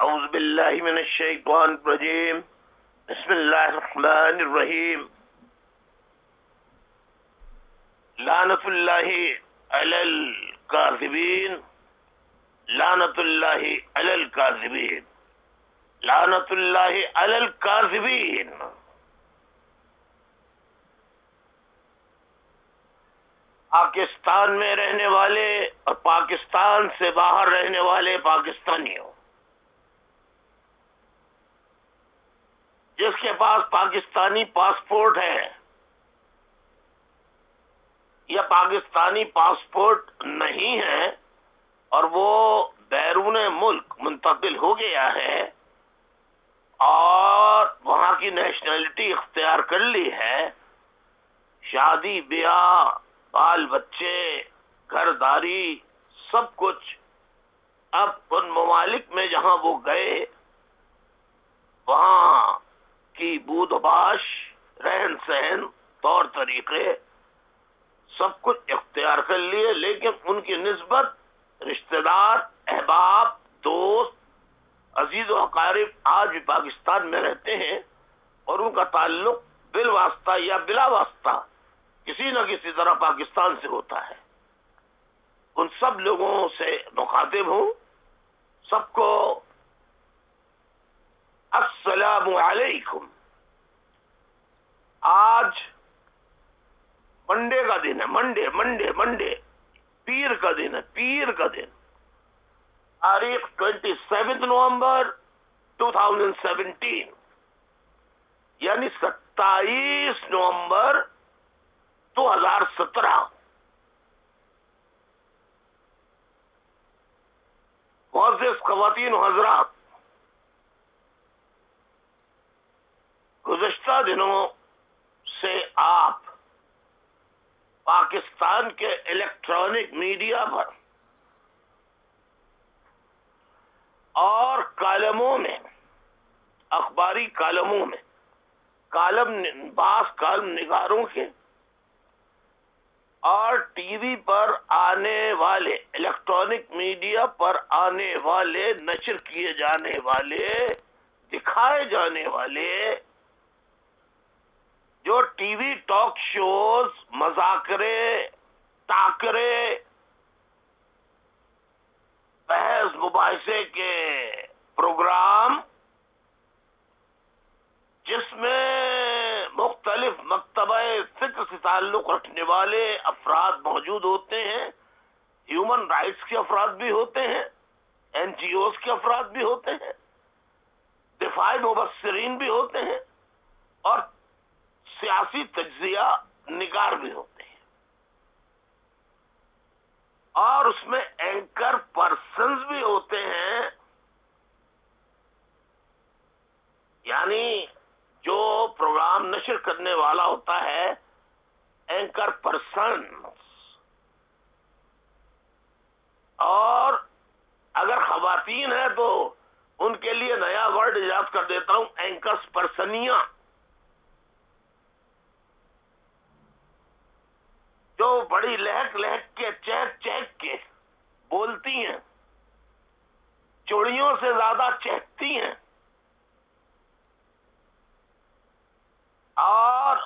اعوذ باللہ من الشیطان الرجیم بسم اللہ الرحمن الرحیم لعنت اللہ علی الکاذبین لعنت اللہ علی الکاذبین لعنت اللہ علی الکاذبین۔ پاکستان میں رہنے والے اور پاکستان سے باہر رہنے والے پاکستانیوں، جس کے پاس پاکستانی پاسپورٹ ہے یا پاکستانی پاسپورٹ نہیں ہے اور وہ بیرون ملک منتقل ہو گیا ہے اور وہاں کی نیشنلٹی اختیار کر لی ہے، شادی بیاہ، بال بچے، گھر داری، سب کچھ اب ان ممالک میں جہاں وہ گئے وہاں کی بود و باش، رہن سہن، طور طریقے سب کچھ اختیار کر لیے، لیکن ان کی نسبت رشتہ دار، احباب، دوست، عزیز و اقارب آج بھی پاکستان میں رہتے ہیں اور ان کا تعلق بالواسطہ یا بلا واسطہ کسی نہ کسی طرح پاکستان سے ہوتا ہے۔ ان سب لوگوں سے مخاطب ہوں، سب کو السلام علیکم۔ آج منڈے کا دن ہے، منڈے پیر کا دن ہے، پیر کا دن، تاریخ 27 نومبر 2017 یعنی 27 نومبر 2017۔ معزز خواتین و حضرات، گزشتہ دنوں سے آپ پاکستان کے الیکٹرانک میڈیا پر اور کالموں میں، اخباری کالموں میں، بعض کالم نگاروں کے اور ٹی وی پر آنے والے، الیکٹرانک میڈیا پر آنے والے، نشر کیے جانے والے، دکھائے جانے والے جو ٹی وی ٹاک شوز، مذاکرے، ٹاکرے، بحث مباحثے کے پروگرام جس میں مختلف مکتبہ فکر سے تعلق رکھنے والے افراد موجود ہوتے ہیں، ہیومن رائٹس کے افراد بھی ہوتے ہیں، این جی اوز کے افراد بھی ہوتے ہیں، دفاعی مبصرین بھی ہوتے ہیں اور سیاسی تجزیہ نگار بھی ہوتے ہیں، اور اس میں اینکر پرسنز بھی ہوتے ہیں، یعنی جو پروگرام نشر کرنے والا ہوتا ہے اینکر پرسن، اور اگر خواتین ہیں تو ان کے لیے نیا ورڈ ایجاد کر دیتا ہوں، اینکرس پرسنیاں، جو بڑی لہک لہک کے، چہک چہک کے بولتی ہیں، چوڑیوں سے زیادہ چہکتی ہیں، اور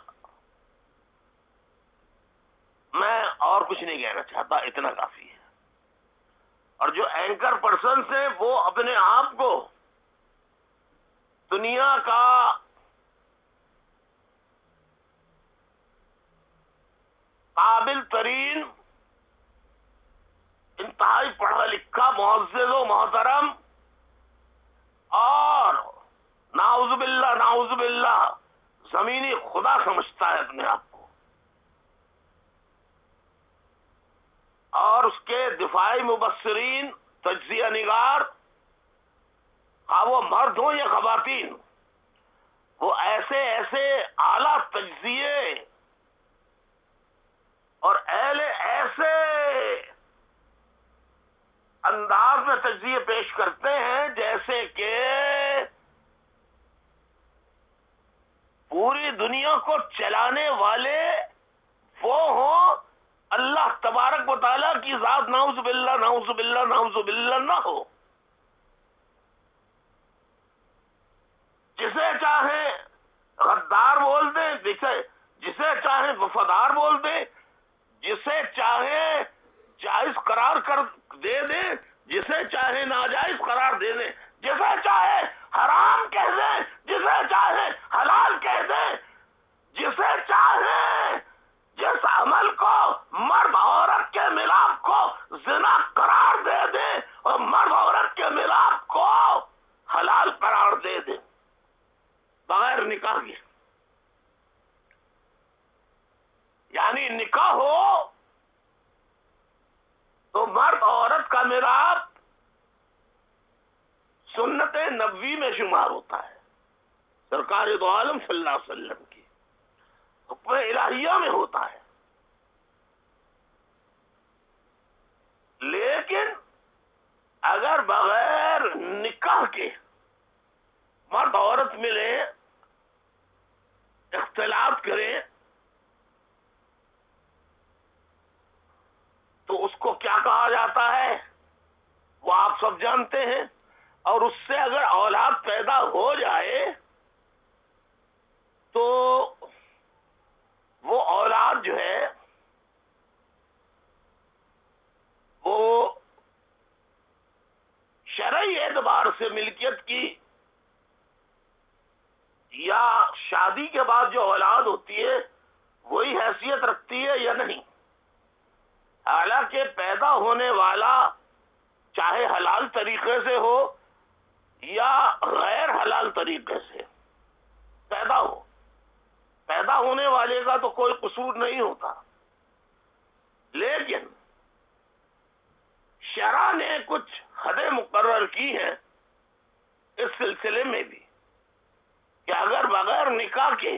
میں اور کچھ نہیں کہنا چاہتا، اتنا کافی ہے۔ اور جو اینکر پرسنز ہیں وہ اپنے آپ کو دنیا کا قابل ترین، انتہائی پڑھا لکھا، معزز و محترم اور نعوذ باللہ زمینی خدا سمجھتا ہے اپنے آپ کو، اور اس کے دفاعی مبصرین، تجزیہ نگار، خواہ وہ مرد ہوں یا خواتین، وہ ایسے اعلیٰ تجزیے اور ایسے انداز میں تجزیے پیش کرتے ہیں جیسے کہ پوری دنیا کو چلانے والے وہ ہوں، اللہ تبارک و تعالیٰ کی ذات نعوذ باللہ نہ ہو۔ جسے چاہیں وفادار بول دیں، جسے چاہیں جائز قرار کر دے دیں، جسے چاہے ناجائز قرار دے دیں، جسے چاہے حرام کہہ دیں، جسے چاہے حلال کہہ دیں، جسے چاہے جس عمل کو مرد عورت کے ملاپ کو زنا قرار دے دیں اور مرد عورت کے ملاپ کو حلال قرار دے دیں بغیر نکاح کے. یعنی نکاح ہو تو مرد عورت کا ملاپ سنت نبوی میں شمار ہوتا ہے، سرکار دو عالم صلی اللہ علیہ وسلم کی حکم الہیہ میں ہوتا ہے. لیکن اگر بغیر نکاح کے مرد عورت ملیں، اختلاط کریں، تو اس کو کیا کہا جاتا ہے وہ آپ سب جانتے ہیں. اور اس سے اگر اولاد پیدا ہو جائے تو وہ اولاد جو ہے وہ شرعی اعتبار سے ملکیت کی یا شادی کے بعد جو اولاد ہوتی ہے وہی حیثیت رکھتی ہے یا نہیں. حالانکہ پیدا ہونے والا چاہے حلال طریقے سے ہو یا غیر حلال طریقے سے پیدا ہو، پیدا ہونے والے کا تو کوئی قصور نہیں ہوتا. لیکن شرع نے کچھ حدیں مقرر کی ہیں اس سلسلے میں بھی کہ اگر بغیر نکاح کے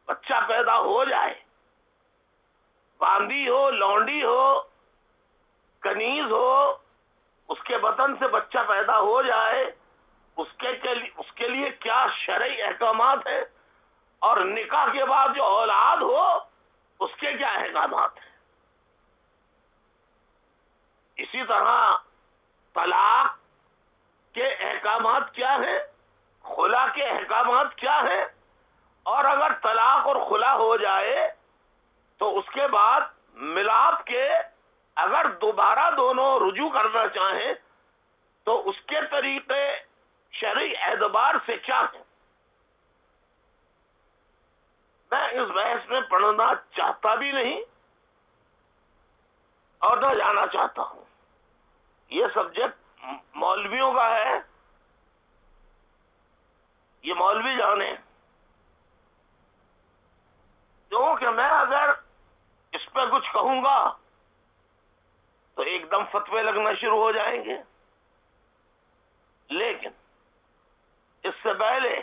بچہ پیدا ہو جائے، باندی ہو، لونڈی ہو، کنیز ہو، اس کے بطن سے بچہ پیدا ہو جائے، اس کے لیے کیا شرعی احکامات ہیں، اور نکاح کے بعد جو اولاد ہو اس کے کیا احکامات ہیں. اسی طرح طلاق کے احکامات کیا ہیں، خلا کے احکامات کیا ہیں، اور اگر طلاق اور خلا ہو جائے تو اس کے بعد ملاپ کے اگر دوبارہ دونوں رجوع کرنا چاہیں تو اس کے طریقے شرعی اعتبار سے کیا ہیں. میں اس بحث میں پڑھنا چاہتا بھی نہیں اور نہ جانا چاہتا ہوں. یہ سبجیکٹ مولویوں کا ہے، یہ مولوی جانے. کیونکہ میں اگر اس پہ کچھ کہوں گا تو ایک دم فتوے لگنا شروع ہو جائیں گے. لیکن اس سے پہلے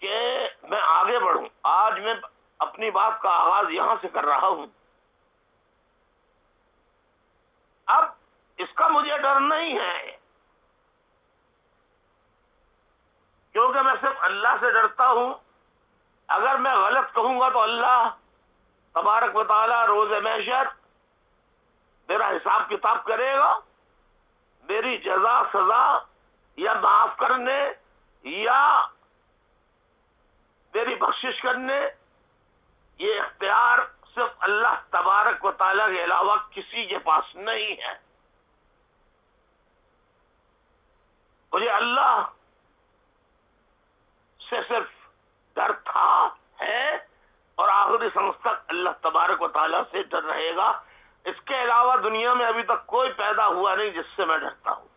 کہ میں آگے بڑھوں، آج میں اپنی بات کا آغاز یہاں سے کر رہا ہوں. اب اس کا مجھے ڈر نہیں ہے، کیونکہ میں صرف اللہ سے ڈرتا ہوں. اگر میں غلط کہوں گا تو اللہ تبارک و تعالی روز محشر میرا حساب کتاب کرے گا. میری جزا سزا یا معاف کرنے یا میری بخشش کرنے یہ اختیار صرف اللہ تبارک و تعالیٰ کے علاوہ کسی کے پاس نہیں ہے. مجھے اللہ سے صرف ڈر تھا، ہے اور آخری سانس تک اللہ تبارک و تعالیٰ سے ڈر رہے گا. اس کے علاوہ دنیا میں ابھی تک کوئی پیدا ہوا نہیں جس سے میں ڈرتا ہوں.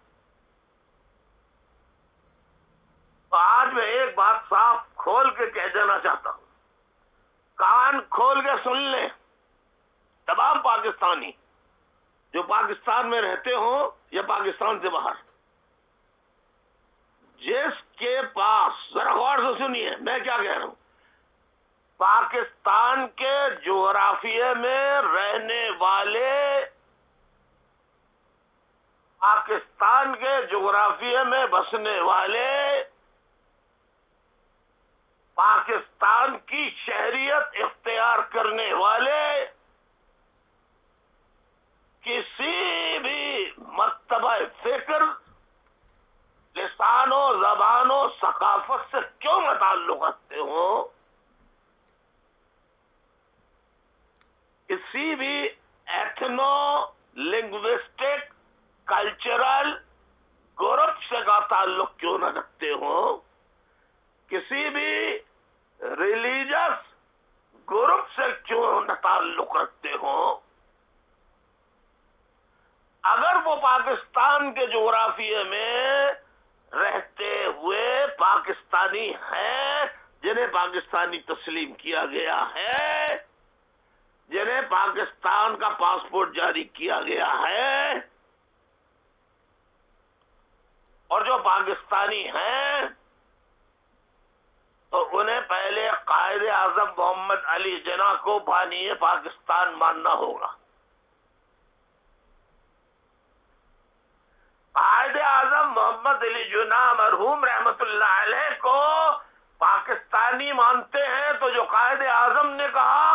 تو آج میں ایک بات صاف کھول کے کہہ دینا چاہتا ہوں، کان کھول کے سن لیں تمام پاکستانی جو پاکستان میں رہتے ہوں یا پاکستان سے باہر. جس کے پاس، ذرا غور سے سنیے میں کیا کہہ رہا ہوں، پاکستان کے جغرافیے میں رہنے والے، پاکستان کے جغرافیے میں بسنے والے، پاکستان کی شہریت اختیار کرنے والے کسی بھی مرتبہ فکر، لسان و زبان و ثقافت سے کیوں نہ تعلق رکھتے ہوں، کسی بھی ایتھنو لنگوسٹک کلچرل گروپ سے کا تعلق کیوں نہ رکھتے ہوں، کسی بھی ریلیجس گروپ سے کیوں نہ تعلق رکھتے ہوں، اگر وہ پاکستان کے جغرافیے میں رہتے ہوئے پاکستانی ہیں، جنہیں پاکستانی تسلیم کیا گیا ہے، جنہیں پاکستان کا پاسپورٹ جاری کیا گیا ہے، اور جو پاکستانی ہیں تو انہیں پہلے قائد اعظم محمد علی جناح کو بانی پاکستان ماننا ہوگا۔ قائد اعظم محمد علی جناح مرحوم رحمت اللہ علیہ کو پاکستانی مانتے ہیں تو جو قائد اعظم نے کہا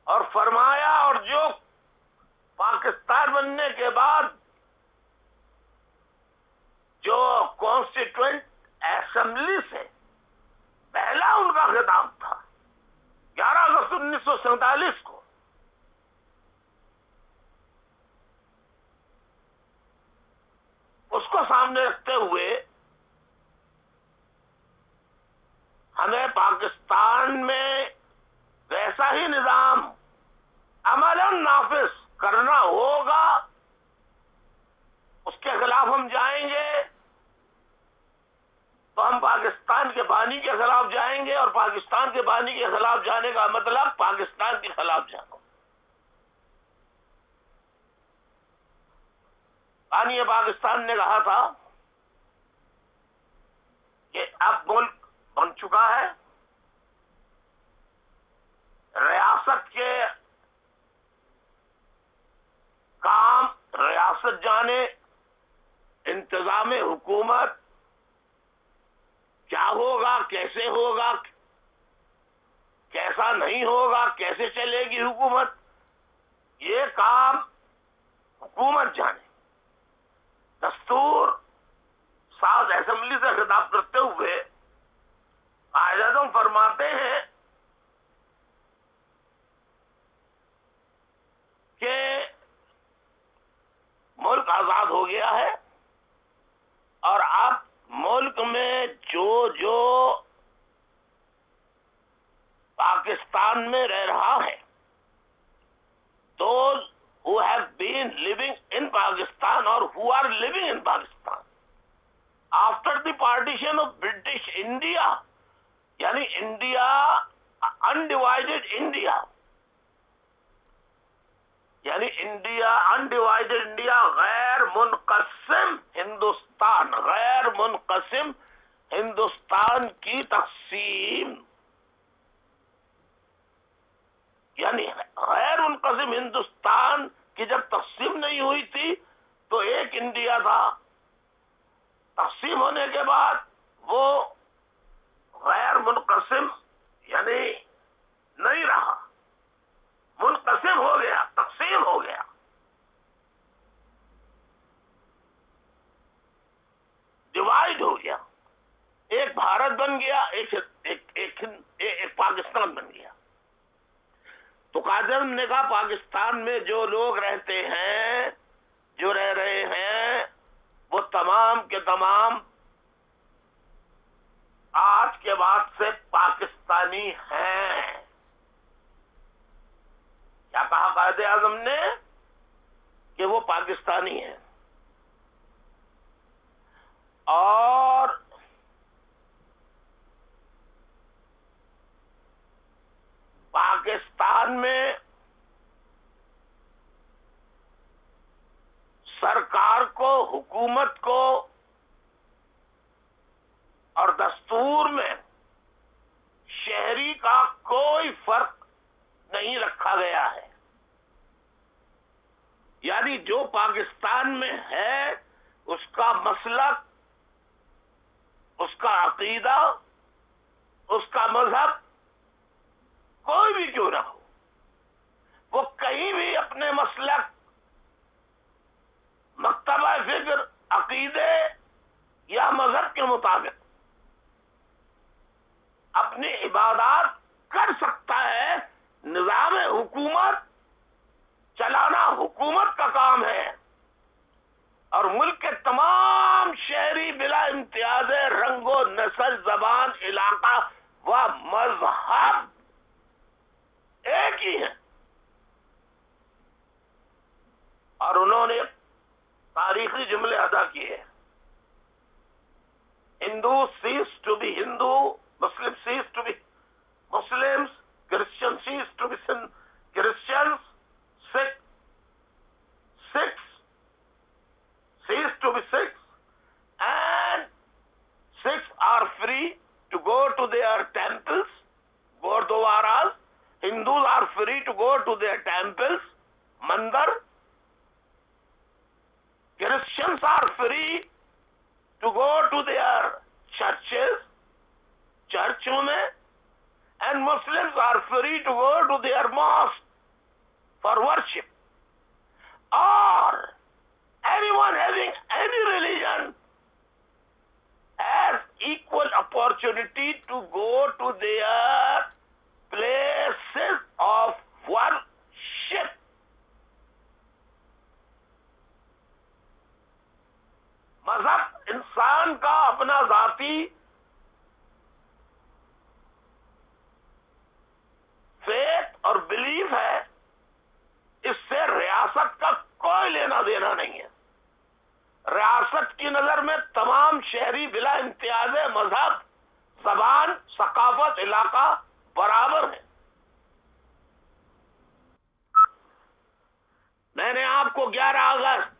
اور فرمایا، اور جو پاکستان بننے کے بعد جو کانسٹیٹوئنٹ اسمبلی سے پہلا ان کا خطاب تھا 11 اگست 1947 کو، اس کو سامنے رکھتے ہوئے ہمیں پاکستان میں ویسا ہی نظام عملاً نافذ کرنا ہوگا، اس کے خلاف ہم جائیں گے تو ہم پاکستان کے بانی کے خلاف جائیں گے، اور پاکستان کے بانی کے خلاف جانے کا مطلب پاکستان کے خلاف جانا۔ بانی پاکستان نے کہا تھا کہ اب ملک بن چکا ہے، ریاست کے کام ریاست جانے، انتظام حکومت کیا ہوگا، کیسے ہوگا، کیسا نہیں ہوگا، کیسے چلے گی حکومت، یہ کام حکومت جانے۔ دستور ساز اسمبلی سے خطاب کرتے ہوئے قائد اعظم فرماتے ہیں کہ ملک آزاد ہو گیا ہے، اور اب ملک میں جو پاکستان میں رہ رہا ہے، those who have been living in Pakistan or who are living in Pakistan after the partition of British India، یعنی انڈیا undivided India، یعنی انڈیا undivided انڈیا، غیر منقسم ہندوستان، غیر منقسم ہندوستان کی تقسیم، یعنی غیر منقسم ہندوستان کی جب تقسیم نہیں ہوئی تھی تو ایک انڈیا تھا، تقسیم ہونے کے بعد وہ غیر منقسم یعنی نہیں رہا، منقسم ہو گیا، تقسیم ہو گیا۔ ڈیوائڈ ہو گیا، ایک بھارت بن گیا، ایک پاکستان بن گیا۔ تو قائد اعظم نے کہا پاکستان میں جو لوگ رہتے ہیں، جو رہ رہے ہیں، وہ تمام کے تمام آج کے بعد سے پاکستانی ہیں۔ کیا کہا قائد اعظم نے؟ کہ وہ پاکستانی ہیں، اور پاکستان میں سرکار کو، حکومت کو اور دستور میں شہری کا کوئی فرق نہیں رکھا گیا ہے، یعنی جو پاکستان میں ہے اس کا مسلک، اس کا عقیدہ، اس کا مذہب کوئی بھی کیوں نہ ہو، وہ کہیں بھی اپنے مسلک، مکتبہ فکر، عقیدے یا مذہب کے مطابق تاریخی جملے ادا کیے. Hindus cease to be Hindu, Muslims cease to be Muslims, Christians cease to be Christians, Sikhs cease to be Sikhs, and Sikhs are free to go to their temples, Gurdwaras. Hindus are free to go to their temples, mandir. Christians are free to go to their churches, churchوں میں, and Muslims are free to go to their mosque for worship. Or anyone having any religion has equal opportunity to go to their places of worship. مذہب انسان کا اپنا ذاتی faith اور belief ہے. اس سے ریاست کا کوئی لینا دینا نہیں ہے. ریاست کی نظر میں تمام شہری بلا امتیاز مذہب، زبان، ثقافت، علاقہ برابر ہیں. میں نے آپ کو 11 اگست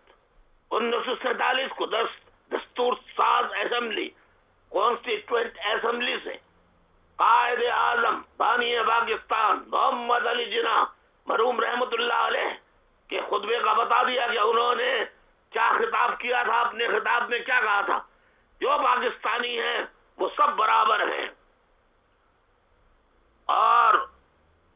1947 کو دستور ساز اسمبلی، کانسٹیٹوئنٹ اسمبلی سے قائد اعظم بانی پاکستان محمد علی جناح مرحوم رحمت اللہ علیہ کے خطبے کا بتا دیا کہ انہوں نے کیا خطاب کیا تھا. اپنے خطاب میں کیا کہا تھا؟ جو پاکستانی ہیں وہ سب برابر ہیں اور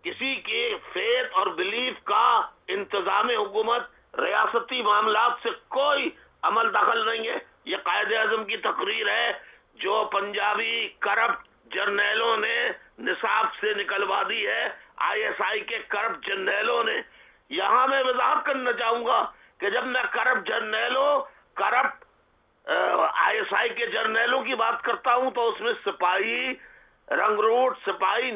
کسی کے فیتھ اور بلیف کا انتظام حکومت، ریاستی معاملات سے کوئی عمل دخل نہیں ہے. یہ قائد اعظم کی تقریر ہے جو پنجابی کرپٹ جرنیلوں نے نصاب سے نکلوا دی ہے، ISI کے کرپٹ جرنیلوں نے. یہاں میں وضاحت کرنا چاہوں گا کہ جب میں کرپٹ ISI کے جرنیلوں کی بات کرتا ہوں تو اس میں سپاہی، رنگروٹ سپاہی،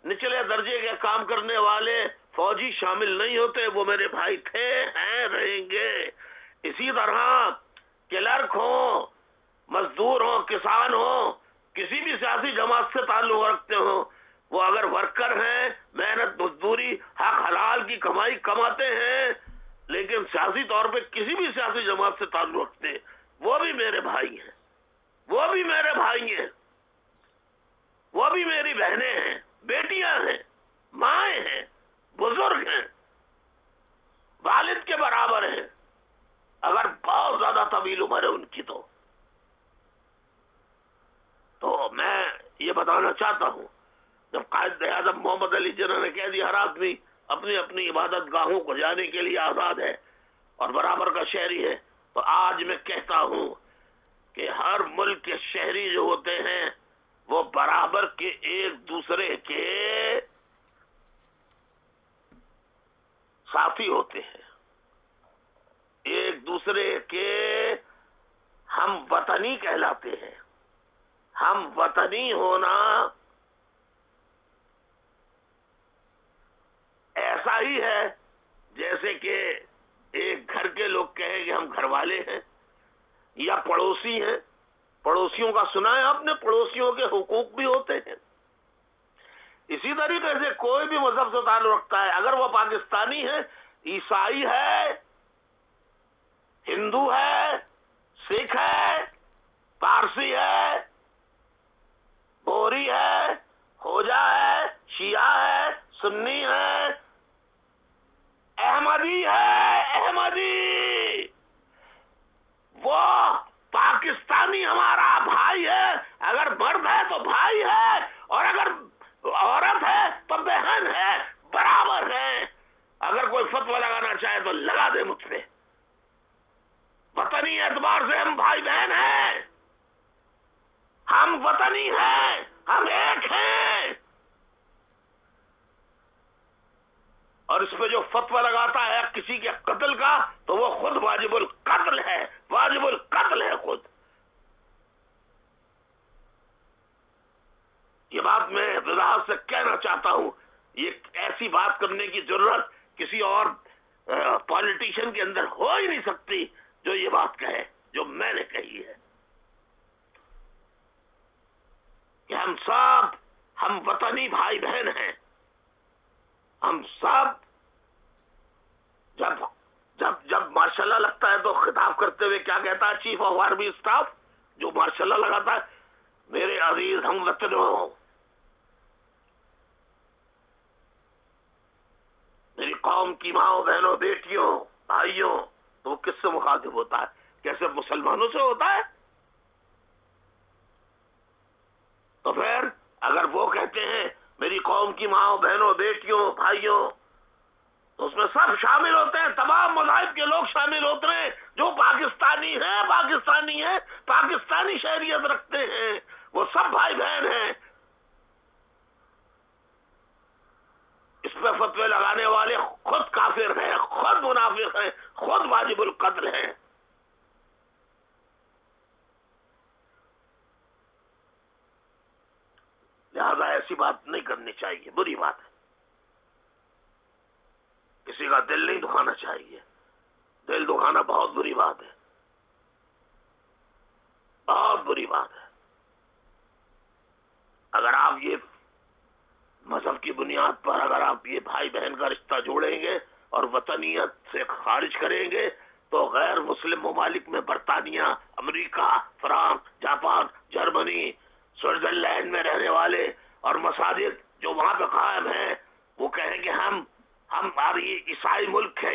نچلے درجے کے کام کرنے والے فوجی شامل نہیں ہوتے. وہ میرے بھائی تھے، ہیں، رہیں گے. اسی طرح کلرک ہوں، مزدور ہوں، کسان ہوں، کسی بھی سیاسی جماعت سے تعلق رکھتے ہوں، وہ اگر ورکر ہیں، محنت مزدوری حق حلال کی کمائی کماتے ہیں لیکن سیاسی طور پہ کسی بھی سیاسی جماعت سے تعلق رکھتے ہیں، وہ بھی میرے بھائی ہیں، وہ بھی میرے بھائی ہیں، وہ بھی میری بہنیں ہیں، بیٹیاں ہیں، مائیں ہیں، بزرگ ہیں، والد کے برابر ہیں اگر بہت زیادہ طویل عمر ہے ان کی. تو میں یہ بتانا چاہتا ہوں، جب قائد اعظم محمد علی جناح نے کہہ دیا ہر آدمی اپنی اپنی عبادت گاہوں کو جانے کے لیے آزاد ہے اور برابر کا شہری ہے، تو آج میں کہتا ہوں کہ ہر ملک کے شہری جو ہوتے ہیں وہ برابر کے ایک دوسرے کے ساتھی ہوتے ہیں، ایک دوسرے کے ہم وطنی کہلاتے ہیں. ہم وطنی ہونا ایسا ہی ہے جیسے کہ ایک گھر کے لوگ کہیں کہ ہم گھر والے ہیں یا پڑوسی ہیں. پڑوسیوں کا سنا ہے آپ نے؟ پڑوسیوں کے حقوق بھی ہوتے ہیں. اسی طریقے سے کوئی بھی مذہب سے تعلق رکھتا ہے، اگر وہ پاکستانی ہے، عیسائی ہے، ہندو ہے، سکھ ہے، پارسی ہے، بوری ہے، خوجا ہے، شیعہ ہے، سنی ہے، احمدی ہے، وہ پاکستانی ہمارا بھائی ہے. اگر مرد ہے تو بھائی ہے اور اگر عورت ہے تو بہن ہے، برابر ہے. اگر کوئی فتویٰ لگانا چاہے تو لگا دے مجھ پہ. وطنی اعتبار سے ہم بھائی بہن ہیں، ہم وطنی ہیں، ہم ایک ہیں. اور اس پہ جو فتویٰ لگاتا ہے کسی کے قتل کا تو وہ خود واجب القتل ہے، واجب القتل ہے خود. یہ بات میں وضاحت سے کہنا چاہتا ہوں. یہ ایسی بات کرنے کی ضرورت کسی اور پالیٹیشین کے اندر ہو ہی نہیں سکتی جو کیا کہتا ہے چیف آف آرمی اسٹاف جو ماشاء اللہ لگاتا ہے؟ میرے عزیز ہم وطنوں، میری قوم کی ماں بہنوں بیٹیوں بھائیوں، تو وہ کس سے مخاطب ہوتا ہے؟ کیسے مسلمانوں سے ہوتا ہے؟ تو پھر اگر وہ کہتے ہیں میری قوم کی ماں بہنوں بیٹیوں بھائیوں، تو اس میں سب شامل ہوتے ہیں، تمام مذاہب کے لوگ شامل ہوتے ہیں جو پاکستانی ہیں، پاکستانی شہریت رکھتے ہیں، وہ سب بھائی بہن ہیں۔ اس پہ فتوے لگانے والے خود کافر ہیں، خود منافق ہیں، خود واجب القتل ہیں۔ لہذا ایسی بات نہیں کرنی چاہیے، بری بات ہے، کسی کا دل نہیں دکھانا چاہیے، دل دکھانا بہت بری بات ہے، بہت بری بات ہے۔ اگر آپ یہ مذہب کی بنیاد پر اگر آپ یہ بھائی بہن کا رشتہ جوڑیں گے اور وطنیت سے خارج کریں گے تو غیر مسلم ممالک میں برطانیہ، امریکہ، فرانس، جاپان، جرمنی، سوئٹزرلینڈ میں رہنے والے اور مساجد جو وہاں پہ قائم ہیں وہ کہیں گے ہماری عیسائی ملک ہے،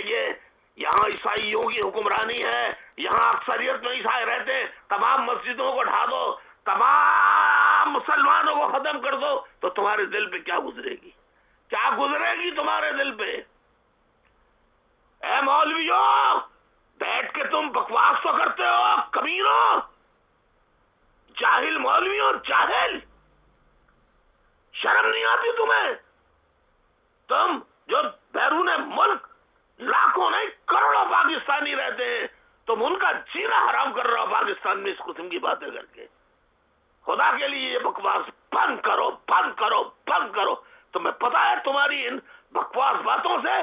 یہاں عیسائیوں کی حکمرانی ہے، یہاں اکثریت میں عیسائی رہتے ہیں، تمام مسجدوں کو ڈھا دو، تمام مسلمانوں کو ختم کر دو، تو تمہارے دل پہ کیا گزرے گی؟ کیا گزرے گی تمہارے دل پہ؟ اے مولویوں، بیٹھ کے تم بکواس تو کرتے ہو، کمینوں، جاہل مولویوں، جاہل، شرم نہیں آتی تمہیں؟ تم جو بیرون ملک لاکھوں نہیں کروڑوں پاکستانی رہتے ہیں، تم ان کا جینا حرام کر رہا ہو پاکستان میں اس قسم کی باتیں کر کے۔ خدا کے لیے یہ بکواس بند کرو، بند کرو، بند کرو۔ تمہیں پتا ہے تمہاری ان بکواس باتوں سے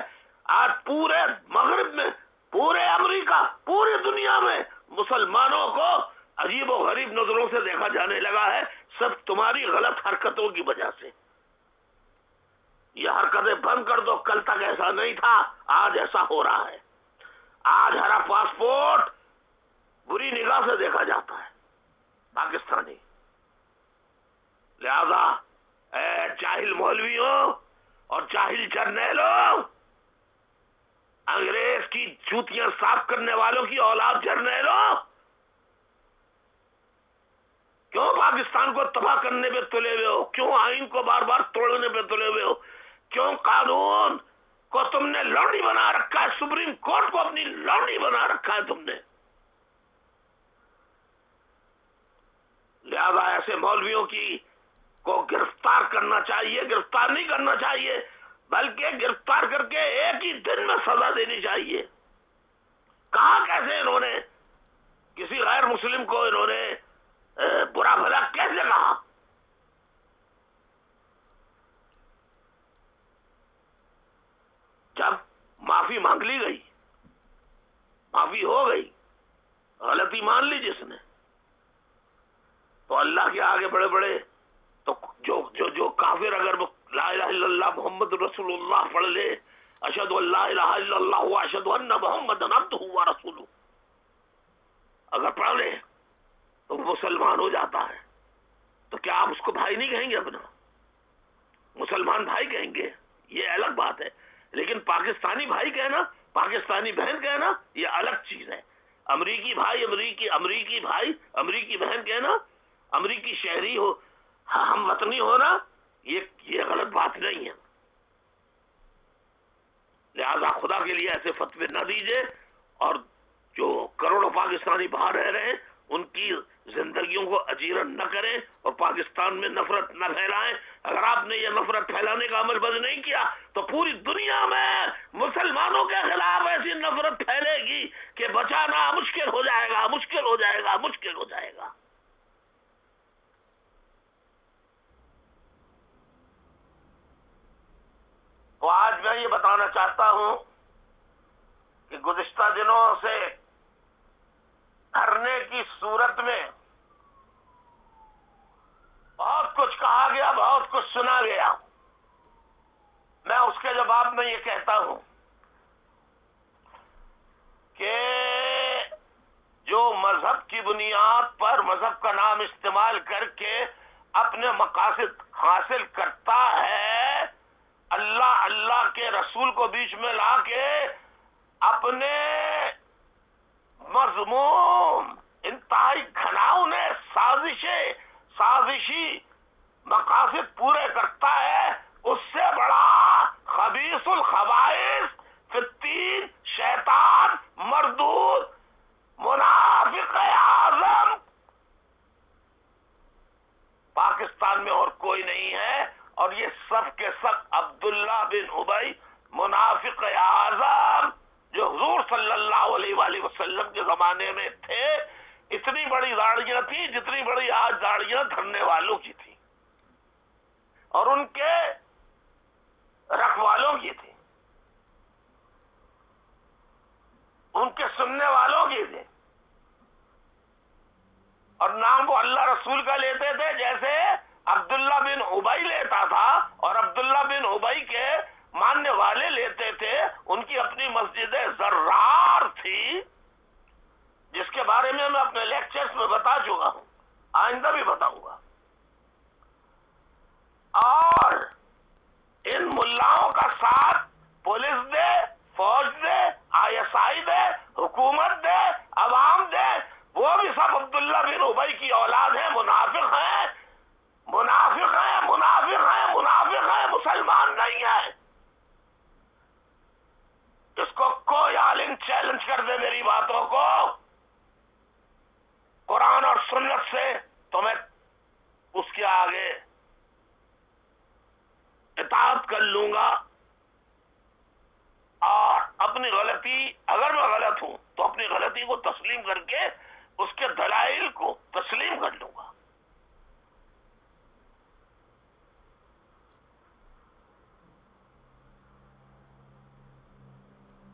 آج پورے مغرب میں، پورے امریکہ، پوری دنیا میں مسلمانوں کو عجیب و غریب نظروں سے دیکھا جانے لگا ہے، سب تمہاری غلط حرکتوں کی وجہ سے۔ یہ حرکتیں بند کر دو، کل تک ایسا نہیں تھا، آج ایسا ہو رہا ہے۔ آج ہرا پاسپورٹ بری نگاہ سے دیکھا جاتا ہے پاکستانی۔ لہذا اے جاہل مولویوں اور جاہل جرنیلوں، انگریز کی جوتیاں صاف کرنے والوں کی اولاد جرنیلوں، کیوں پاکستان کو تباہ کرنے پہ تلے ہوئے ہو؟ کیوں آئین کو بار بار توڑنے پہ تلے ہوئے ہو؟ کیوں قانون کو تم نے لونڈی بنا رکھا ہے؟ سپریم کورٹ کو اپنی لونڈی بنا رکھا ہے تم نے۔ لہذا ایسے مولویوں کو گرفتار کرنا چاہیے، گرفتار نہیں کرنا چاہیے بلکہ گرفتار کر کے ایک ہی دن میں سزا دینی چاہیے۔ کہا کیسے انہوں نے کسی غیر مسلم کو انہوں نے برا بھلا کیسے کہا؟ جب معافی مانگ لی گئی، معافی ہو گئی، غلطی مان لی جس نے، تو اللہ کے آگے بڑے بڑے تو جو کافر اگر لا الہ الا اللہ محمد رسول اللہ پڑھ لے، اشہد ان لا الہ الا اللہ و اشہد ان محمد عبدہ و رسولہ، اگر پڑھ لے تو مسلمان ہو جاتا ہے، تو کیا آپ اس کو بھائی نہیں کہیں گے؟ اپنا مسلمان بھائی کہیں گے؟ یہ الگ بات ہے، لیکن پاکستانی بھائی کہنا، پاکستانی بہن کہنا، یہ الگ چیز ہے۔ امریکی بھائی، امریکی بھائی، امریکی بہن کہنا، امریکی شہری ہو، ہم وطنی ہونا، یہ غلط بات نہیں ہے۔ لہذا خدا کے لیے ایسے فتوے نہ دیجیے، اور جو کروڑوں پاکستانی باہر رہ رہے ہیں ان کی زندگیوں کو اجیرن نہ کریں اور پاکستان میں نفرت نہ پھیلائیں۔ اگر آپ نے یہ نفرت پھیلانے کا عمل بند نہیں کیا تو پوری دنیا میں مسلمانوں کے خلاف ایسی نفرت پھیلے گی کہ بچانا مشکل ہو جائے گا، مشکل ہو جائے گا، مشکل ہو جائے گا۔ تو آج میں یہ بتانا چاہتا ہوں کہ گزشتہ دنوں سے دھرنے کی صورت میں بہت کچھ کہا گیا، بہت کچھ سنا گیا۔ میں اس کے جواب میں یہ کہتا ہوں کہ جو مذہب کی بنیاد پر مذہب کا نام استعمال کر کے اپنے مقاصد حاصل کرتا ہے، اللہ اللہ کے رسول کو بیچ میں لا کے اپنے مضمون انتہائی گھناؤنے سازشی مقاصد پورے کرتا ہے، اس سے بڑا خبیث الخبائث فتین شیطان مردود منافق اعظم پاکستان میں اور کوئی نہیں ہے، اور یہ سب کے سب عبداللہ بن ابی منافق اعظم جو حضور صلی اللہ علیہ وآلہ وسلم کے زمانے میں تھے، اتنی بڑی داڑیاں تھیں جتنی بڑی آج داڑیاں دھرنے والوں کی تھی اور ان کے رکھوالوں کی تھی، ان کے سننے والوں کی تھی، اور نام وہ اللہ رسول کا لیتے تھے جیسے عبداللہ بن ابی لیتا تھا اور عبداللہ بن ابی کے ماننے والے لیتے تھے۔ ان کی اپنی مسجد زرار تھی جس کے بارے میں میں اپنے لیکچرز میں بتا چکا ہوں، آئندہ بھی بتاؤں گا۔ اور ان ملاؤں کا ساتھ پولیس دے، فوج دے، ISI دے، حکومت دے، عوام دے، وہ بھی سب عبداللہ بن ابی کی اولاد ہیں، منافق ہیں، منافق ہیں، منافق ہیں، منافق ہیں، مسلمان نہیں ہیں۔ اس کو کوئی عالم چیلنج کر دے میری باتوں کو قرآن اور سنت سے، تو میں اس کے آگے اطاعت کر لوں گا، اور اپنی غلطی، اگر میں غلط ہوں تو اپنی غلطی کو تسلیم کر کے اس کے دلائل کو تسلیم کر لوں گا۔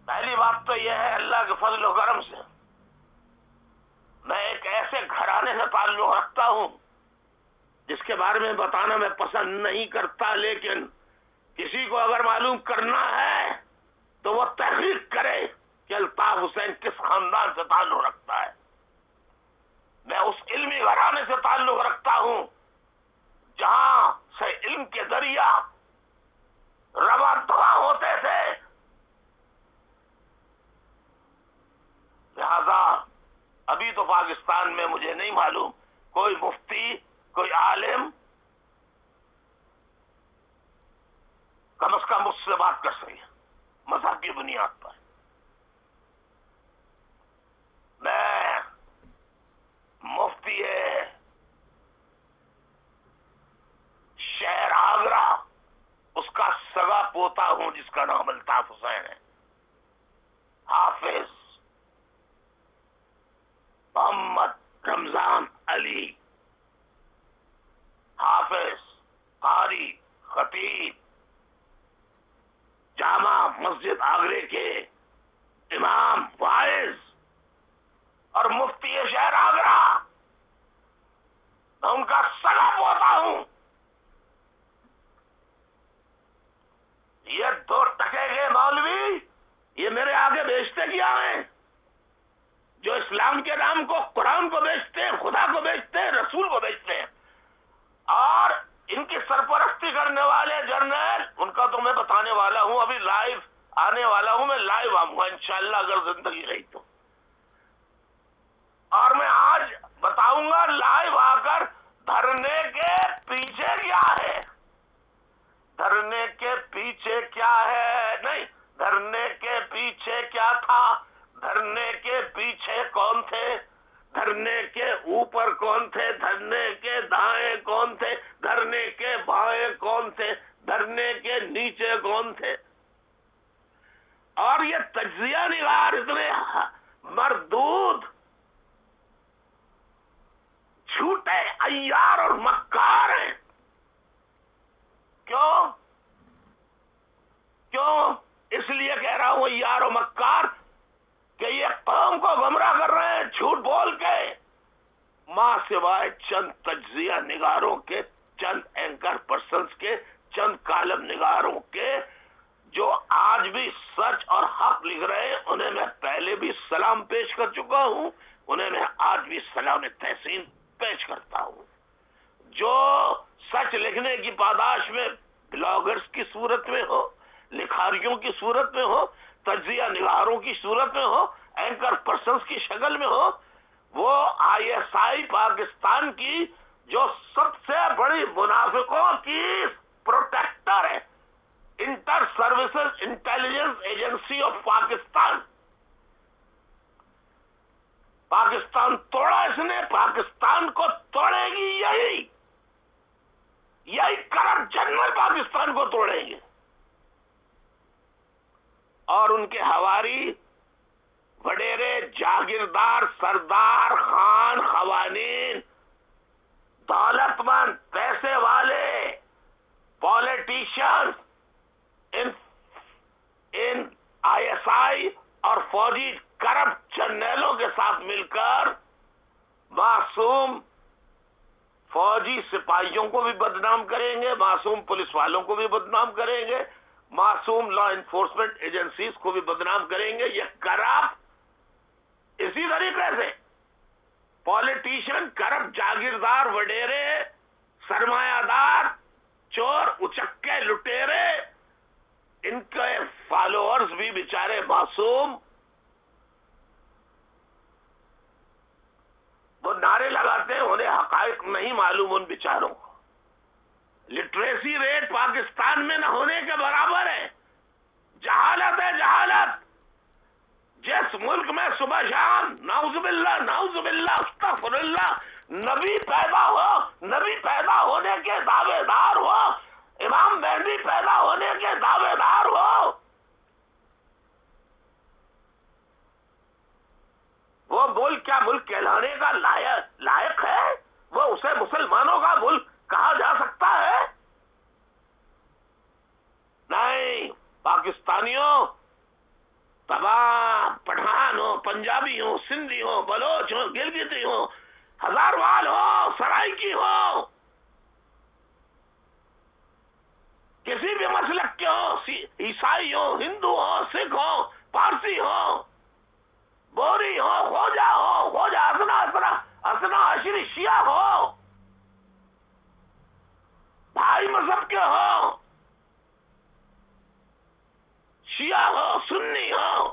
پہلی بات تو یہ ہے اللہ کے فضل و کرم سے میں ایک ایسے گھرانے سے تعلق رکھتا ہوں جس کے بارے میں بتانا میں پسند نہیں کرتا، لیکن کسی کو اگر معلوم کرنا ہے تو وہ تحقیق کرے کہ الطاف حسین کس خاندان سے تعلق رکھتا ہے۔ میں اس علمی گھرانے سے تعلق رکھتا ہوں جہاں سے علم کے ذریعہ رواں دوا ہوتے تھے، لہذا ابھی تو پاکستان میں مجھے نہیں معلوم کوئی مفتی، کوئی عالم کم از کم مجھ سے بات کر سکے مذہب کی بنیاد پر۔ میں مفتی شہر آگرہ اس کا سگا پوتا ہوں جس کا نام الطاف حسین ہے، حافظ محمد رمضان علی، حافظ، قاری، خطیب، جامع مسجد آگرے کے امام، واعظ اور مفتی شہر آگرہ، میں ان کا سگا پوتا ہوں۔ یہ دو ٹکے کے مولوی یہ میرے آگے بیچتے کیا ہیں؟ جو اسلام کے نام کو، قرآن کو بیچتے ہیں، خدا کو بیچتے ہیں، رسول کو بیچتے ہیں، اور ان کی سرپرستی کرنے والے جرنیل، ان کا تو میں بتانے والا ہوں، ابھی لائیو آنے والا ہوں، میں لائیو آؤں گا انشاءاللہ اگر زندگی رہی تو، اور میں آج بتاؤں گا لائیو آ کر دھرنے کے پیچھے کیا ہے، دھرنے کے پیچھے کیا ہے، نہیں، دھرنے کے پیچھے کیا تھا، دھرنے کے پیچھے کون تھے، دھرنے کے اوپر کون تھے، دھرنے کے دائیں کون تھے، دھرنے کے بائیں کون تھے، دھرنے کے نیچے کون تھے، اور یہ تجزیہ نگار اتنے مردود، جھوٹے، عیار اور مکار ہیں۔ کیوں؟ اس لیے کہہ رہا ہوں عیار و مکار کہ یہ قوم کو گمراہ کر رہے ہیں جھوٹ بول کے، ماں سوائے چند تجزیہ نگاروں کے، چند اینکر پرسنز کے، چند کالم نگاروں کے جو آج بھی سچ اور حق لکھ رہے ہیں، انہیں میں پہلے بھی سلام پیش کر چکا ہوں، انہیں میں آج بھی سلام تحسین پیش کرتا ہوں. جو سچ لکھنے کی پاداش میں بلاگرز کی صورت میں ہو، لکھاریوں کی صورت میں ہو، تجزیہ نگاروں کی صورت میں ہو، اینکر پرسنز کی شکل میں ہو، وہ آئی ایس آئی پاکستان کی جو سب سے بڑی منافقوں کی پروٹیکٹر ہے، Inter Services Intelligence Agency of Pakistan. Pakistan توڑا اس نے، پاکستان کو توڑے گی یہی کرپٹ جنرل پاکستان کو توڑیں گے. اور ان کے ہواری وڈیرے جاگیردار سردار خان خوانین دولت مند پیسے والے politicians in I S I اور فوجی کرپٹ جرنیلوں کے ساتھ مل کر معصوم فوجی سپاہیوں کو بھی بدنام کریں گے، معصوم پولیس والوں کو بھی بدنام کریں گے، معصوم لا انفورسمنٹ ایجنسیز کو بھی بدنام کریں گے. یہ کرپٹ اسی طریقے سے پالیٹیشین، کرپٹ جاگیردار وڈیرے، سرمایہ دار، چور اچکے لٹیرے، ان کے فالوورز بھی بیچارے معصوم، وہ نعرے لگاتے ہیں، انہیں حقائق نہیں معلوم ان بیچاروں کو. لٹریسی ریٹ پاکستان میں نہ ہونے کے برابر ہے. جہالت ہے جہالت. جس ملک میں صبح شام نعوذ باللہ استغفر اللہ نبی پیدا ہونے کے دعوے دار ہو، امام مہدی پیدا ہونے کے دعوے دار ہو، وہ ملک کیا ملک کہلانے کا لائق ہے؟ وہ اسے مسلمانوں کا ملک کہا جا سکتا ہے؟ نہیں. پاکستانیوں، تمام پٹھان ہو، پنجابی ہو، سندھی ہو، بلوچ ہو، گلگتی ہو، ہزاروال ہو، سرائکی ہو، کسی بھی مسلک کے ہو، عیسائی ہو، ہندو ہو، سکھ ہو، پارسی ہو، بوری ہو، خوجا اسنا عشری شیعہ ہو، بھائی مذہب کے ہو، شیعہ ہو، سنی ہو،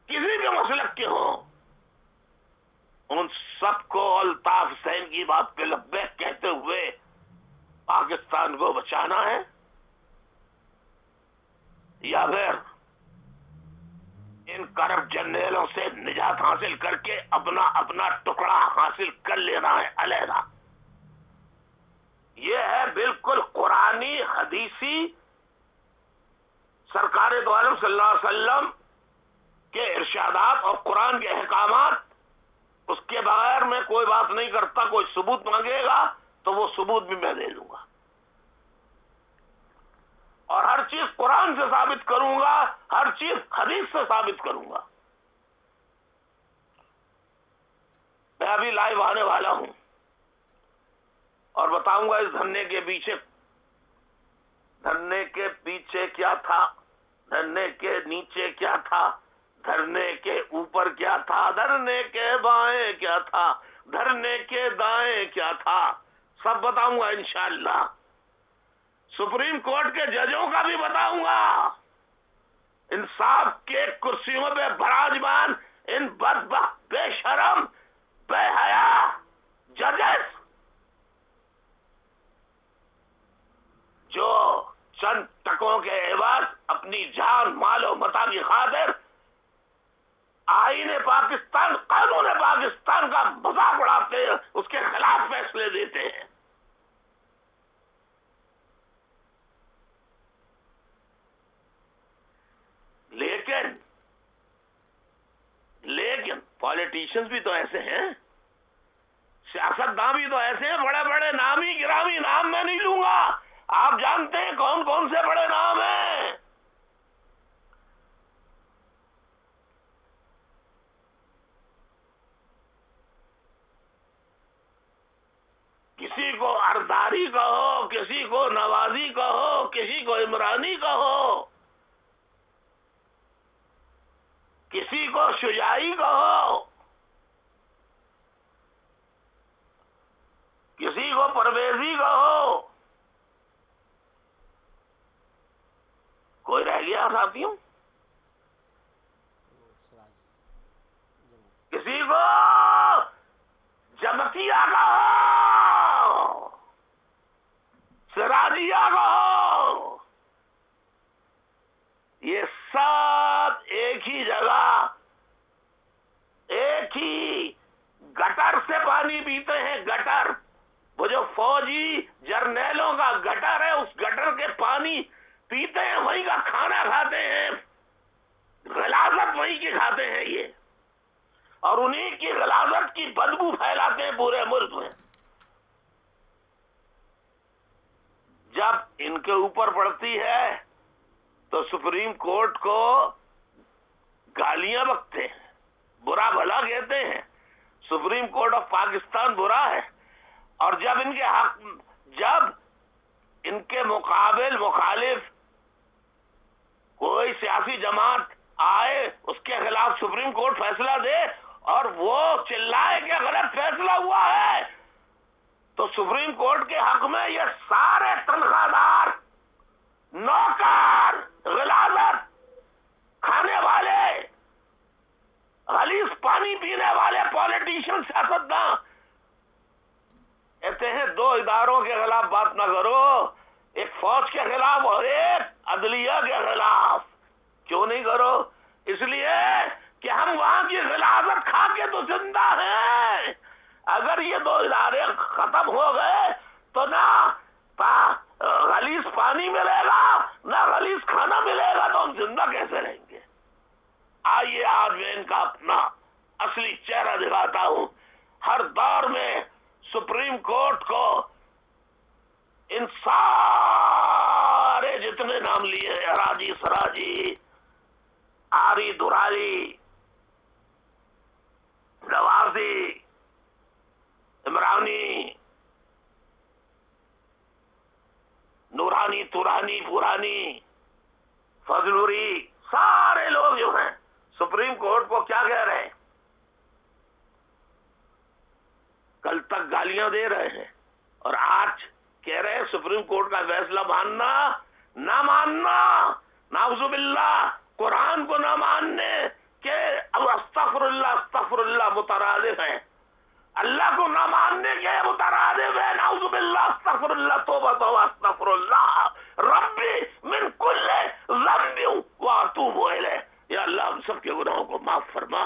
کسی بھی مسلک کے ہو، ان سب کو الطاف حسین کی بات پہ لبیک کہتے ہوئے پاکستان کو بچانا ہے، یا پھر ان کرپٹ جرنیلوں سے نجات حاصل کر کے اپنا ٹکڑا حاصل کر لینا ہے علیحدہ. یہ ہے بالکل قرآنی حدیثی سرکار دو عالم صلی اللہ علیہ وسلم کے ارشادات اور قرآن کے احکامات. اس کے بغیر میں کوئی بات نہیں کرتا. کوئی ثبوت مانگے گا تو وہ ثبوت بھی میں دے دوں گا، اور ہر چیز قرآن سے ثابت کروں گا، ہر چیز حدیث سے ثابت کروں گا. میں ابھی لائیو آنے والا ہوں اور بتاؤں گا اس دھرنے کے پیچھے کیا تھا، دھرنے کے نیچے کیا تھا، دھرنے کے اوپر کیا تھا، دھرنے کے بائیں کیا تھا، دھرنے کے دائیں کیا تھا، سب بتاؤں گا انشاءاللہ. سپریم کورٹ کے ججوں کا بھی بتاؤں گا. انصاف کے کرسیوں پہ براجمان ان بدبخت، بے شرم، بے حیا ججز جو چند ٹکوں کے عوض اپنی جان، مال و متاع کی خاطر آئین پاکستان، قانون پاکستان کا مذاق اڑاتے ہیں، اس کے خلاف فیصلے دیتے ہیں. لیکن پالیٹیشنز بھی تو ایسے ہیں، سیاستداں بھی تو ایسے ہیں، بڑے بڑے نامی گرامی نام میں نہیں لوں گا. آپ جانتے ہیں کون کون سے بڑے نام ہیں. کسی کو ارداری کہو، کسی کو نوازی کہو، کسی کو عمرانی کہو، کسی کو شجاعی کہو، وہ جو فوجی جرنیلوں کا گٹر ہے، اس گٹر کے پانی پیتے ہیں، وہیں کا کھانا کھاتے ہیں، غلاظت وہیں کی کھاتے ہیں یہ، اور انہیں کی غلاظت کی بدبو پھیلاتے ہیں پورے ملک میں۔ جب ان کے اوپر پڑتی ہے تو سپریم کورٹ کو گالیاں بکتے ہیں، برا بھلا کہتے ہیں، سپریم کورٹ آف پاکستان برا ہے، اور جب ان کے حق، جب ان کے مقابل مخالف کوئی سیاسی جماعت آئے، اس کے خلاف سپریم کورٹ فیصلہ دے اور وہ چلائے کہ غلط فیصلہ ہوا ہے، تو سپریم کورٹ کے حق میں یہ سارے تنخواہ دار، نوکر، غلاظت کھانے والے، غلیظ پانی پینے والے پولیٹیشین، سیاستداں کہتے ہیں دو اداروں کے خلاف بات نہ کرو، ایک فوج کے خلاف اور ایک عدلیہ کے خلاف۔ کیوں نہیں کرو؟ اس لیے کہ ہم وہاں کی غلاظت کھا کے تو زندہ ہیں۔ اگر یہ دو ادارے ختم ہو گئے تو نہ غلیظ پانی ملے گا، نہ غلیظ کھانا ملے گا، تو ہم زندہ کیسے رہیں گے؟ آئیے آج میں ان کا اپنا اصلی چہرہ دکھاتا ہوں۔ ہر دور میں سپریم کورٹ کو ان سارے جتنے نام لیے، راجی سراجی، آری دراری، نوازی، عمرانی، نورانی، تورانی، پورانی، فضلوری، سارے لوگ جو ہیں سپریم کورٹ کو کیا کہہ رہے ہیں؟ کل تک گالیاں دے رہے ہیں اور آج کہہ رہے ہیں سپریم کورٹ کا فیصلہ ماننا نہ ماننا، نعوذ باللہ، قرآن کو نہ ماننے کے استغفر اللہ مترادف ہیں، اللہ کو نہ ماننے کے مترادف ہے، نعوذ باللہ، استغفر اللہ، توبہ توبہ، استغفر اللہ، ربی من کل ذنب واتوب الیہ، یا اللہ ہم سب کے گناہوں کو معاف فرما۔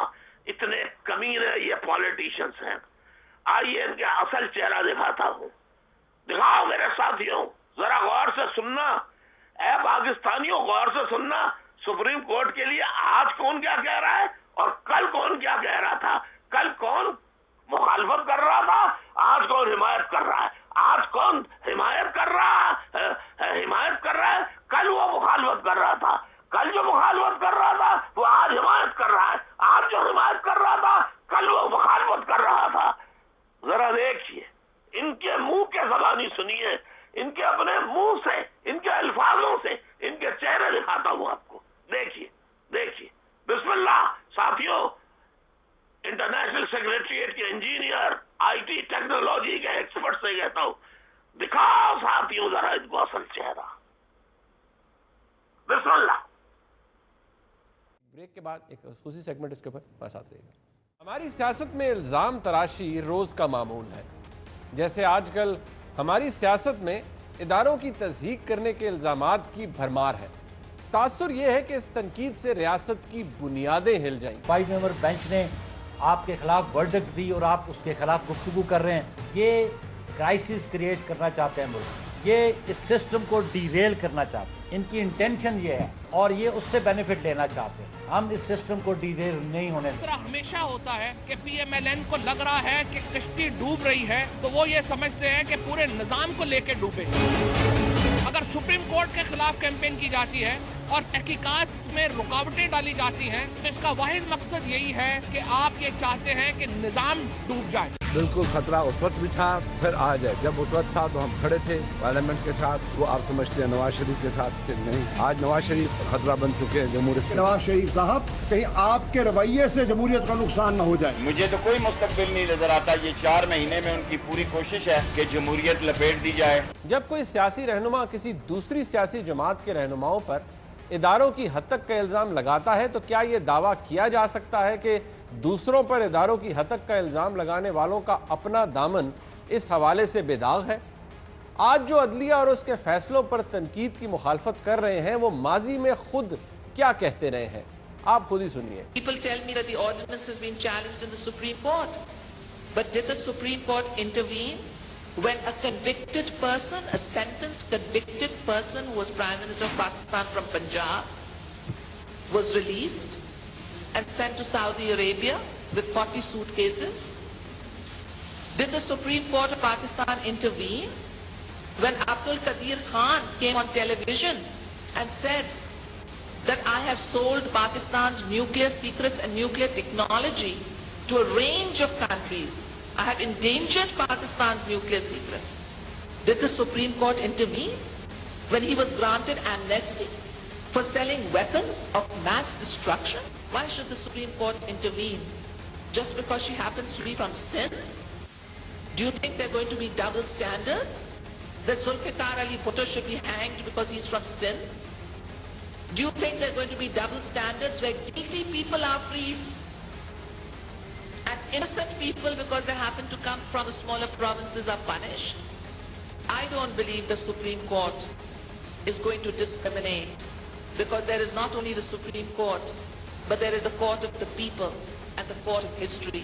اتنے کمینے یہ پولیٹیشنز ہیں۔ آئیے ان کا اصل چہرہ دکھاتا ہوں۔ دکھاؤ میرے ساتھیوں، ذرا غور سے سننا، اے پاکستانیوں غور سے سننا، سپریم کورٹ کے لیے آج کون کیا کہہ رہا ہے اور کل کون کیا کہہ رہا تھا، کل کون مخالفت کر رہا تھا، آج کون حمایت کر رہا ہے، آج کون حمایت کر رہا ہے، کل وہ مخالفت کر رہا تھا، کل جو مخالفت کر رہا تھا وہ آج حمایت کر رہا ہے، آج جو حمایت کر رہا تھا کل وہ مخالفت کر رہا تھا۔ ذرا دیکھیے، ان کے منہ کے زبانی سنیے، ان کے اپنے منہ سے، ان کے الفاظوں سے ان کے چہرے دکھاتا ہوں آپ کو، دیکھیے دیکھیے، بسم اللہ۔ ساتھیوں، انٹرنیشنل سیکریٹریٹ کے انجینئر، آئی ٹی ٹیکنالوجی کے ایکسپرٹ سے کہتا ہوں، دکھاؤ ساتھیوں ذرا ان کو اصل چہرہ، بسم اللہ۔ بریک کے بعد ایک خصوصی سیگمنٹ اس کے اوپر ساتھ رہے گا۔ ہماری سیاست میں الزام تراشی روز کا معمول ہے، جیسے آج کل ہماری سیاست میں اداروں کی تصحیح کرنے کے الزامات کی بھرمار ہے۔ تاثر یہ ہے کہ اس تنقید سے ریاست کی بنیادیں ہل جائیں۔ 5 ممبر بینچ نے آپ کے خلاف ورڈکٹ دی اور آپ اس کے خلاف گفتگو کر رہے ہیں، یہ کرائسس کریٹ کرنا چاہتے ہیں ملک، یہ اس سسٹم کو ڈی ریل کرنا چاہتے ہیں، ان کی انٹینشن یہ ہے اور یہ اس سے بینیفٹ لینا چاہتے ہیں۔ ہم اس سسٹم کو ڈی ریل نہیں ہونے اس طرح ہمیشہ ہوتا ہے کہ پی ایم ایل این کو لگ رہا ہے کہ کشتی ڈوب رہی ہے تو وہ یہ سمجھتے ہیں کہ پورے نظام کو لے کے ڈوبے۔ اگر سپریم کورٹ کے خلاف کیمپین کی جاتی ہے اور تحقیقات میں رکاوٹیں ڈالی جاتی ہیں تو اس کا واحد مقصد یہی ہے کہ آپ یہ چاہتے ہیں کہ نظام ڈوب جائے۔ بالکل خطرہ اس وقت بھی تھا، پھر آج ہے۔ جب اس وقت تھا تو ہم کھڑے تھے پارلیمنٹ کے ساتھ، وہ آپ سمجھتے ہیں نواز شریف کے ساتھ، پھر نہیں۔ آج نواز شریف خطرہ بن چکے ہیں جمہوریت کے۔ نواز شریف صاحب، کہیں آپ کے رویے سے جمہوریت کا نقصان نہ ہو جائے۔ مجھے تو کوئی مستقبل نہیں نظر آتا، یہ 4 مہینے میں ان کی پوری کوشش ہے کہ جمہوریت لپیٹ دی جائے۔ جب کوئی سیاسی رہنما کسی دوسری سیاسی جماعت کے رہنماؤں پر اداروں کی حد تک کا الزام لگاتا ہے تو کیا یہ دعویٰ کیا جا سکتا ہے کہ دوسروں پر اداروں کی حد تک کا الزام لگانے والوں کا اپنا دامن اس حوالے سے بے داغ ہے؟ آج جو عدلیہ اور اس کے فیصلوں پر تنقید کی مخالفت کر رہے ہیں وہ ماضی میں خود کیا کہتے رہے ہیں، آپ خود ہی سنیے۔ People tell me that the ordinance has been challenged in the Supreme Court. But did the Supreme Court intervene? when a convicted person, a sentenced convicted person who was Prime Minister of Pakistan from Punjab, was released and sent to Saudi Arabia with 40 suitcases? Did the Supreme Court of Pakistan intervene when Abdul Qadir Khan came on television and said that I have sold Pakistan's nuclear secrets and nuclear technology to a range of countries? I have endangered Pakistan's nuclear secrets. Did the Supreme Court intervene when he was granted amnesty for selling weapons of mass destruction? Why should the Supreme Court intervene? Just because she happens to be from Sindh? Do you think there are going to be double standards? That Zulfikar Ali Bhutto should be hanged because he's from Sindh? Do you think there are going to be double standards where guilty people are free and innocent people, because they happen to come from the smaller provinces, are punished? I don't believe the Supreme Court is going to discriminate, because there is not only the Supreme Court, but there is the court of the people and the court of history.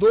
2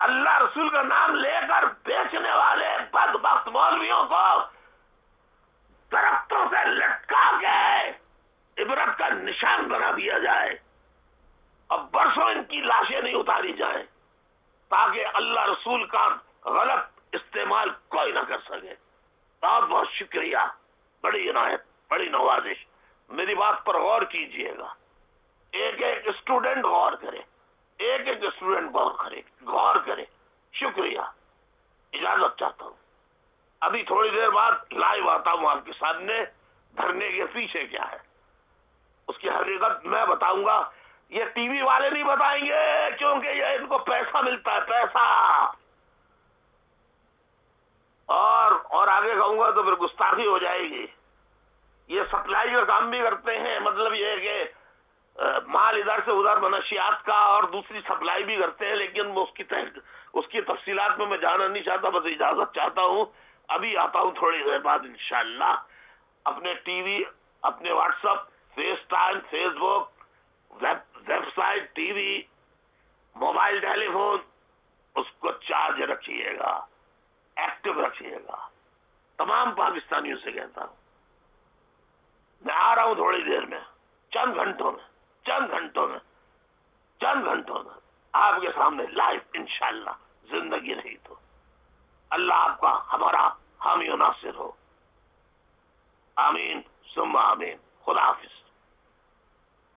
اللہ رسول کا نام لے کر بیچنے والے بدبخت مولویوں کو درختوں سے لٹکا کے عبرت کا نشان بنا دیا جائے اور برسوں ان کی لاشیں نہیں اتاری جائیں تاکہ اللہ رسول کا غلط استعمال کوئی نہ کر سکے. بہت بہت شکریہ, بڑی عنایت, بڑی نوازش. میری بات پر غور کیجئے گا, ایک ایک اسٹوڈنٹ غور کرے, ایک ایک اسٹوڈنٹ غور کرے. شکریہ, اجازت چاہتا ہوں. ابھی تھوڑی دیر بعد لائیو آتا ہوں آپ کے سامنے. دھرنے کے پیچھے کیا ہے اس کی حقیقت میں بتاؤں گا. یہ ٹی وی والے نہیں بتائیں گے کیونکہ یہ ان کو پیسہ ملتا ہے, پیسہ. اور آگے کہوں گا تو پھر گستاخی ہو جائے گی. یہ سپلائی کا کام بھی کرتے ہیں, مطلب یہ ہے کہ مال ادھر سے ادھر منشیات کا اور دوسری سپلائی بھی کرتے ہیں, لیکن اس کی تفصیلات میں جانا نہیں چاہتا. بس اجازت چاہتا ہوں, ابھی آتا ہوں تھوڑی دیر بعد انشاءاللہ. اپنے ٹی وی, اپنے WhatsApp, FaceTime, Facebook, website, T V, mobile telephone, اس کو چارج رکھیے گا, ایکٹیو رکھیے گا. تمام پاکستانیوں سے کہتا ہوں, میں آ رہا ہوں تھوڑی دیر میں, چند گھنٹوں میں آپ کے سامنے لائیو انشاءاللہ. زندگی رہی تو اللہ آپ کا ہمارا حامی و ناصر ہو. آمین ثم آمین. خدا حافظ.